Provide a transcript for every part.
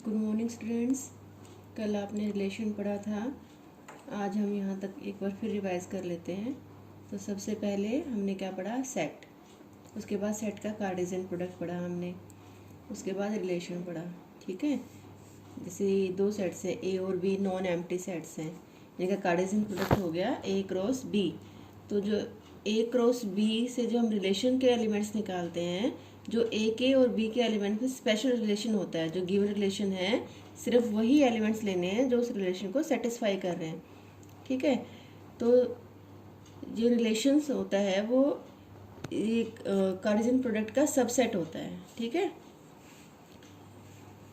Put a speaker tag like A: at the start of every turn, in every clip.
A: Good morning students. कल आपने relation पढ़ा था, आज हम यहाँ तक एक बार फिर रिवाइज कर लेते हैं। तो सबसे पहले हमने क्या पढ़ा? सेट। उसके बाद सेट का कार्टेशियन प्रोडक्ट पढ़ा हमने। उसके बाद रिलेशन पढ़ा। ठीक है, जैसे दो सेट्स हैं ए और बी, नॉन एम्प्टी सेट्स हैं, जिनका कार्टेशियन प्रोडक्ट हो गया ए क्रॉस बी। तो जो ए क्रॉस बी से जो हम रिलेशन के एलिमेंट्स निकालते हैं, जो ए के और बी के एलिमेंट्स में स्पेशल रिलेशन होता है, जो गिवन रिलेशन है, सिर्फ वही एलिमेंट्स लेने हैं जो उस रिलेशन को सेटिस्फाई कर रहे हैं। ठीक है, तो जो रिलेशंस होता है वो एक कार्टेशियन प्रोडक्ट का सबसेट होता है। ठीक है,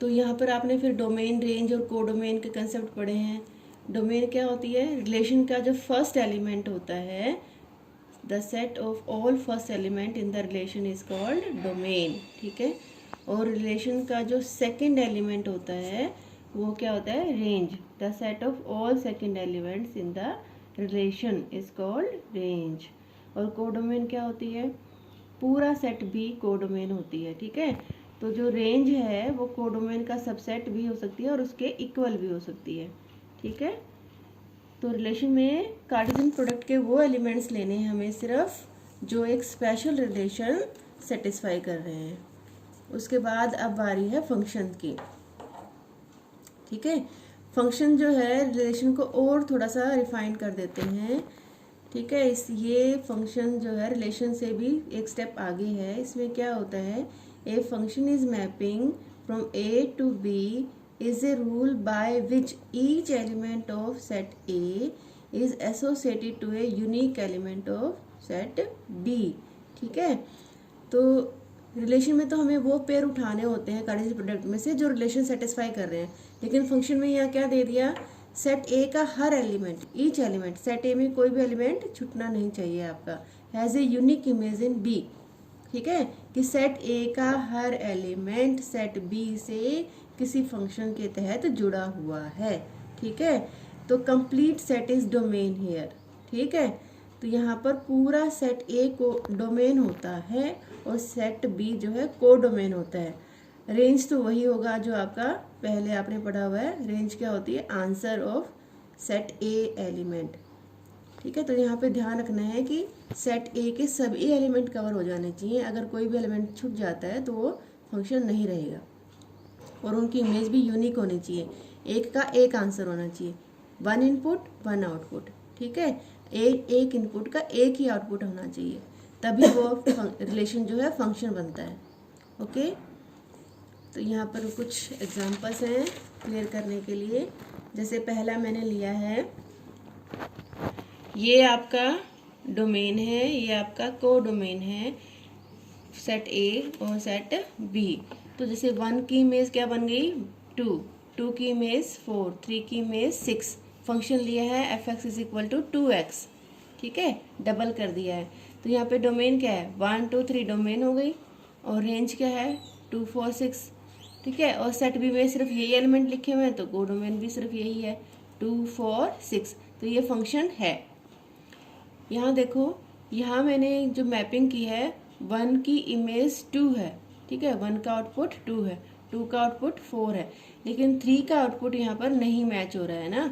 A: तो यहाँ पर आपने फिर डोमेन, रेंज और कोडोमेन के कंसेप्ट पढ़े हैं। डोमेन क्या होती है? रिलेशन का जो फर्स्ट एलिमेंट होता है, the set of all first element in the relation is called domain. ठीक है, और रिलेशन का जो सेकंड एलिमेंट होता है वो क्या होता है? Range. The set of all second elements in the relation is called range. और कोडोमेन क्या होती है? पूरा सेट भी कोडोमेन होती है। ठीक है, तो जो रेंज है वो कोडोमेन का सबसेट भी हो सकती है और उसके इक्वल भी हो सकती है। ठीक है, तो रिलेशन में कार्टेशियन प्रोडक्ट के वो एलिमेंट्स लेने हैं हमें सिर्फ जो एक स्पेशल रिलेशन सेटिस्फाई कर रहे हैं। उसके बाद अब बारी है फंक्शन की। ठीक है, फंक्शन जो है रिलेशन को और थोड़ा सा रिफाइन कर देते हैं। ठीक है, ये फंक्शन जो है रिलेशन से भी एक स्टेप आगे है। इसमें क्या होता है? A function is mapping from A to B is a rule by which each element of set A is associated to a unique element of set B। ठीक है, तो रिलेशन में तो हमें वो पेयर उठाने होते हैं कार्टेशियन प्रोडक्ट में से जो रिलेशन सेटिस्फाई कर रहे हैं, लेकिन फंक्शन में यहाँ क्या दे दिया? सेट ए का हर element, each element, set A में कोई भी एलिमेंट छूटना नहीं चाहिए आपका, has a unique image in B. ठीक है, कि सेट ए का हर एलिमेंट सेट बी से किसी फंक्शन के तहत जुड़ा हुआ है। ठीक है, तो complete set is domain here. ठीक है, तो यहाँ पर पूरा सेट ए को डोमेन होता है और सेट बी जो है को डोमेन होता है। रेंज तो वही होगा जो आपका पहले आपने पढ़ा हुआ है। रेंज क्या होती है? Answer of set A element. ठीक है, तो यहाँ पे ध्यान रखना है कि सेट ए के सभी एलिमेंट कवर हो जाने चाहिए। अगर कोई भी एलिमेंट छूट जाता है तो वो फंक्शन नहीं रहेगा, और उनकी इमेज भी यूनिक होनी चाहिए। एक का एक आंसर होना चाहिए, वन इनपुट वन आउटपुट। ठीक है, एक इनपुट का एक ही आउटपुट होना चाहिए, तभी वो रिलेशन जो है फंक्शन बनता है। ओके, तो यहाँ पर कुछ एग्जांपल्स हैं क्लियर करने के लिए। जैसे पहला मैंने लिया है, ये आपका डोमेन है, ये आपका को डोमेन है, सेट ए और सेट बी। तो जैसे 1 की इमेज क्या बन गई? 2 की इमेज 4, 3 की इमेज 6। फंक्शन लिया है F x is equal to 2x। ठीक है, डबल कर दिया है। तो यहाँ पे डोमेन क्या है? 1 2 3 डोमेन हो गई, और रेंज क्या है? 2 4 6। ठीक है, और सेट बी में सिर्फ यही एलिमेंट लिखे हुए हैं, तो को डोमेन भी सिर्फ यही है, 2 4 6। तो ये फंक्शन है। यहाँ देखो, यहाँ मैंने जो मैपिंग की है, 1 की इमेज 2 है। ठीक है, 1 का आउटपुट 2 है, 2 का आउटपुट 4 है, लेकिन 3 का आउटपुट यहाँ पर नहीं मैच हो रहा है ना।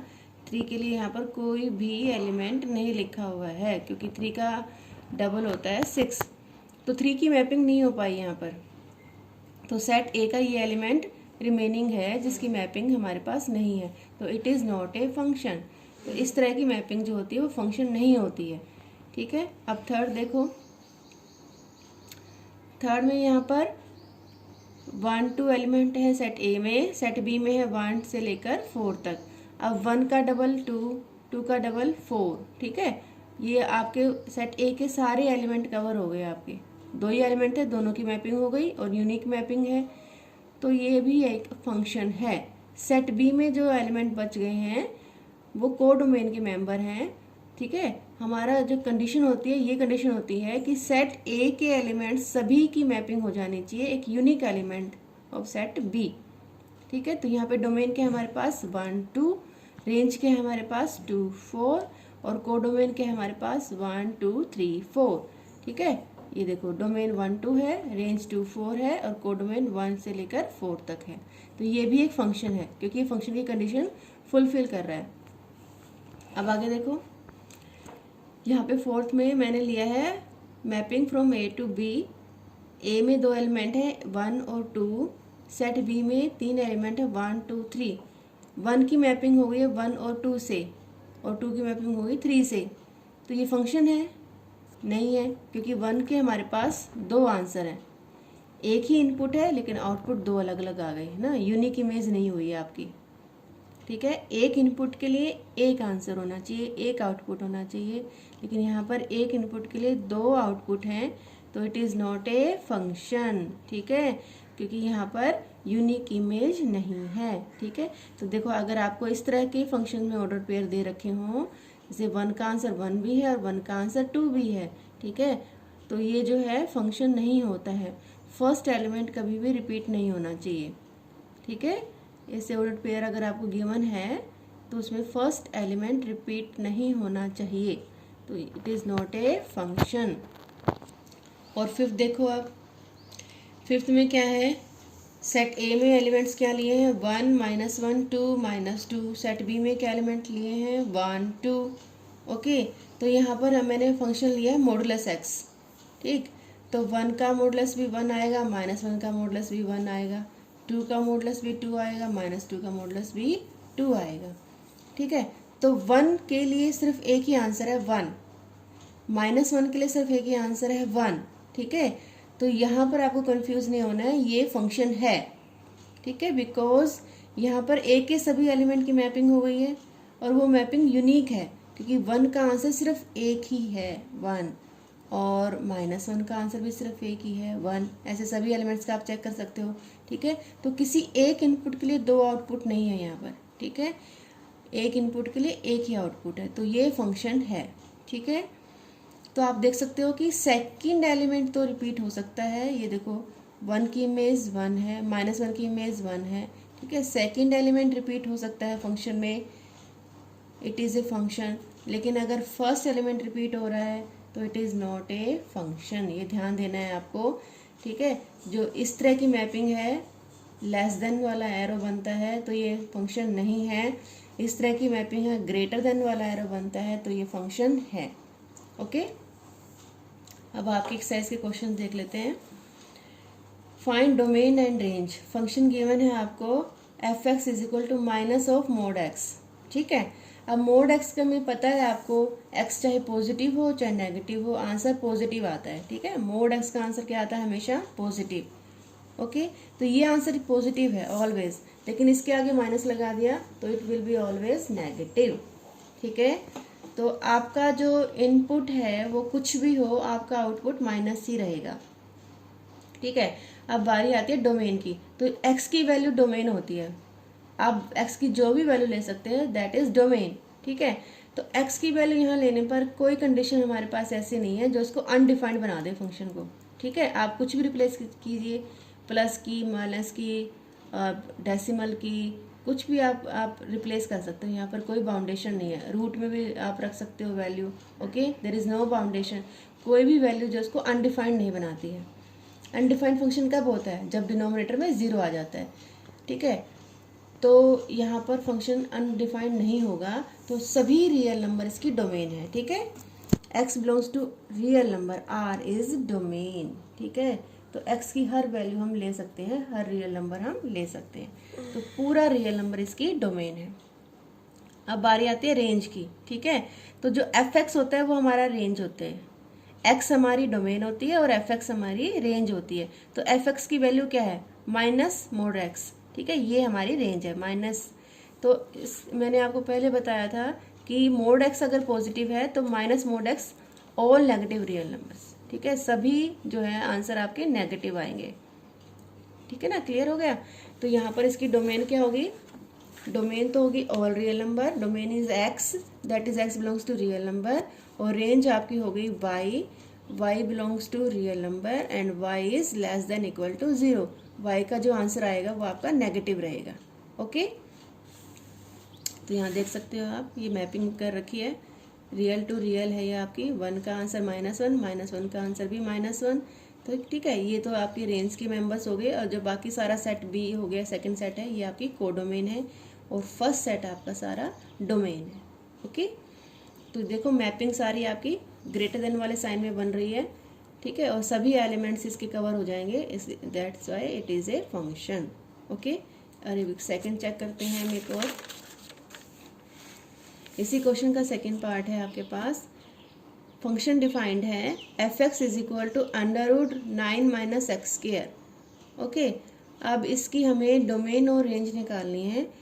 A: 3 के लिए यहाँ पर कोई भी एलिमेंट नहीं लिखा हुआ है, क्योंकि 3 का डबल होता है 6। तो 3 की मैपिंग नहीं हो पाई यहाँ पर। तो सेट ए का ये एलिमेंट रिमेनिंग है जिसकी मैपिंग हमारे पास नहीं है, तो it is not a function. तो इस तरह की मैपिंग जो होती है वो फंक्शन नहीं होती है। ठीक है, अब थर्ड देखो। थर्ड में यहाँ पर 1 2 एलिमेंट है सेट ए में, सेट बी में है 1 से लेकर 4 तक। अब 1 का डबल 2, 2 का डबल 4। ठीक है, ये आपके सेट ए के सारे एलिमेंट कवर हो गए। आपके दो ही एलिमेंट है, दोनों की मैपिंग हो गई और यूनिक मैपिंग है, तो ये भी एक फंक्शन है। सेट बी में जो एलिमेंट बच गए हैं वो को डोमेन के मेंबर हैं। ठीक है, हमारा जो कंडीशन होती है, ये कंडीशन होती है कि सेट ए के एलिमेंट सभी की मैपिंग हो जानी चाहिए एक unique element of set B. ठीक है, तो यहाँ पे डोमेन के हमारे पास 1 2, रेंज के हमारे पास 2 4, और को डोमेन के हमारे पास 1 2 3 4। ठीक है, ये देखो डोमेन 1 2 है, रेंज 2 4 है, और को डोमेन 1 से लेकर 4 तक है। तो ये भी एक फंक्शन है क्योंकि ये फंक्शन की कंडीशन फुलफिल कर रहा है। अब आगे देखो, यहाँ पे फोर्थ में मैंने लिया है mapping from A to B. A में 2 एलिमेंट है 1 और 2, सेट बी में 3 एलिमेंट है 1 2 3। 1 की मैपिंग हो गई है 1 और 2 से, और 2 की मैपिंग हो गई 3 से। तो ये फंक्शन है? नहीं है, क्योंकि 1 के हमारे पास 2 आंसर हैं, एक ही इनपुट है लेकिन आउटपुट 2 अलग अलग आ गए है ना, यूनिक इमेज नहीं हुई है आपकी। ठीक है, एक इनपुट के लिए एक आंसर होना चाहिए, एक आउटपुट होना चाहिए, लेकिन यहाँ पर एक इनपुट के लिए 2 आउटपुट हैं, तो it is not a function. ठीक है, क्योंकि यहाँ पर यूनिक इमेज नहीं है। ठीक है, तो देखो अगर आपको इस तरह के फंक्शन में ऑर्डर पेयर दे रखे हों, जैसे 1 का आंसर 1 भी है और 1 का आंसर 2 भी है, ठीक है, तो ये जो है फंक्शन नहीं होता है। फर्स्ट एलिमेंट कभी भी रिपीट नहीं होना चाहिए। ठीक है, ऐसे ऑर्डर पेयर अगर आपको गिवन है तो उसमें फर्स्ट एलिमेंट रिपीट नहीं होना चाहिए, तो it is not a function. और फिफ्थ देखो, अब फिफ्थ में क्या है, सेट ए में एलिमेंट्स क्या लिए हैं 1 -1 2 -2। सेट बी में क्या एलिमेंट लिए हैं 1 2। ओके, तो यहाँ पर मैंने फंक्शन लिया है मॉडुलस एक्स। ठीक, तो 1 का मॉडुलस भी 1 आएगा, -1 का मॉडुलस भी 1 आएगा, 2 का मॉडुलस भी 2 आएगा, -2 का मॉडुलस भी 2 आएगा। ठीक है, तो 1 के लिए सिर्फ एक ही आंसर है 1, -1 के लिए सिर्फ एक ही आंसर है 1। ठीक है, तो यहाँ पर आपको कंफ्यूज नहीं होना है, ये फंक्शन है। ठीक है, बिकॉज यहाँ पर ए के सभी एलिमेंट की मैपिंग हो गई है और वो मैपिंग यूनिक है, क्योंकि 1 का आंसर सिर्फ एक ही है 1, और -1 का आंसर भी सिर्फ एक ही है 1। ऐसे सभी एलिमेंट्स का आप चेक कर सकते हो। ठीक है, तो किसी एक इनपुट के लिए 2 आउटपुट नहीं है यहाँ पर। ठीक है, एक इनपुट के लिए एक ही आउटपुट है, तो ये फंक्शन है। ठीक है, तो आप देख सकते हो कि सेकंड एलिमेंट तो रिपीट हो सकता है। ये देखो 1 की इमेज 1 है, -1 की इमेज 1 है। ठीक है, सेकंड एलिमेंट रिपीट हो सकता है फंक्शन में, इट इज़ ए फंक्शन। लेकिन अगर फर्स्ट एलिमेंट रिपीट हो रहा है तो it is not a function, ये ध्यान देना है आपको। ठीक है, जो इस तरह की मैपिंग है, लेस देन वाला एरो बनता है तो ये फंक्शन नहीं है। इस तरह की मैपिंग है, ग्रेटर देन वाला एरो बनता है तो ये फंक्शन है। ओके, अब आपके एक्सरसाइज के क्वेश्चन देख लेते हैं। Find domain and range. Function given है आपको f(x) = minus of mode x। ठीक है, अब मोड x का हमें पता है आपको, x चाहे पॉजिटिव हो चाहे नेगेटिव हो, आंसर पॉजिटिव आता है। ठीक है, मोड x का आंसर क्या आता है, हमेशा पॉजिटिव। ओके, तो ये आंसर पॉजिटिव है ऑलवेज, लेकिन इसके आगे माइनस लगा दिया तो it will be always negative. ठीक है, तो आपका जो इनपुट है वो कुछ भी हो, आपका आउटपुट माइनस ही रहेगा। ठीक है, अब बारी आती है डोमेन की। तो x की वैल्यू डोमेन होती है, आप x की जो भी वैल्यू ले सकते हैं दैट इज डोमेन। ठीक है, तो x की वैल्यू यहाँ लेने पर कोई कंडीशन हमारे पास ऐसी नहीं है जो इसको अनडिफाइंड बना दे फंक्शन को। ठीक है, आप कुछ भी रिप्लेस कीजिए, प्लस की, माइनस की, डेसिमल की, कुछ भी आप रिप्लेस कर सकते हो, यहाँ पर कोई बाउंडेशन नहीं है। रूट में भी आप रख सकते हो value. Okay, there is no boundation, कोई भी वैल्यू जो उसको अनडिफाइंड नहीं बनाती है। अनडिफाइंड फंक्शन कब होता है, जब डिनोमिनेटर में 0 आ जाता है। ठीक है, तो यहाँ पर फंक्शन अनडिफाइंड नहीं होगा, तो सभी रियल नंबर इसकी डोमेन है। ठीक है, x belongs to real number, r is domain. ठीक है, तो x की हर वैल्यू हम ले सकते हैं, हर रियल नंबर हम ले सकते हैं, तो पूरा रियल नंबर इसकी डोमेन है। अब बारी आती है रेंज की। ठीक है, तो जो f(x) होता है वो हमारा रेंज होते हैं, x हमारी डोमेन होती है और f(x) हमारी रेंज होती है। तो f(x) की वैल्यू क्या है, माइनस मोड x। ठीक है, ये हमारी रेंज है माइनस। तो मैंने आपको पहले बताया था कि मोड x अगर पॉजिटिव है तो minus mode x all negative real numbers. ठीक है, सभी जो है आंसर आपके नेगेटिव आएंगे। ठीक है ना, क्लियर हो गया। तो यहाँ पर इसकी डोमेन क्या होगी, डोमेन तो होगी all real number, domain is x, that is x belongs to real number, और रेंज आपकी हो गई y belongs to real number and y is less than equal to 0। y का जो आंसर आएगा वो आपका नेगेटिव रहेगा। ओके, तो यहाँ देख सकते हो आप, ये मैपिंग कर रखी है, रियल टू रियल है ये आपकी। 1 का आंसर -1, -1 का आंसर भी -1, तो ठीक है, ये तो आपके रेंज के मेंबर्स हो गए, और जो बाकी सारा सेट बी हो गया, सेकंड सेट है, ये आपकी कोडोमेन है, और फर्स्ट सेट आपका सारा डोमेन है। ओके, तो देखो मैपिंग सारी आपकी ग्रेटर देन वाले साइन में बन रही है, ठीक है, और सभी एलिमेंट्स इसके कवर हो जाएंगे, that's why it is a function. Okay, अरे सेकंड चेक करते हैं हम एक और। इसी क्वेश्चन का सेकंड पार्ट है आपके पास। फंक्शन डिफाइंड है f(x) is equal to √9 - x²। Okay, अब इसकी हमें डोमेन और रेंज निकालनी है।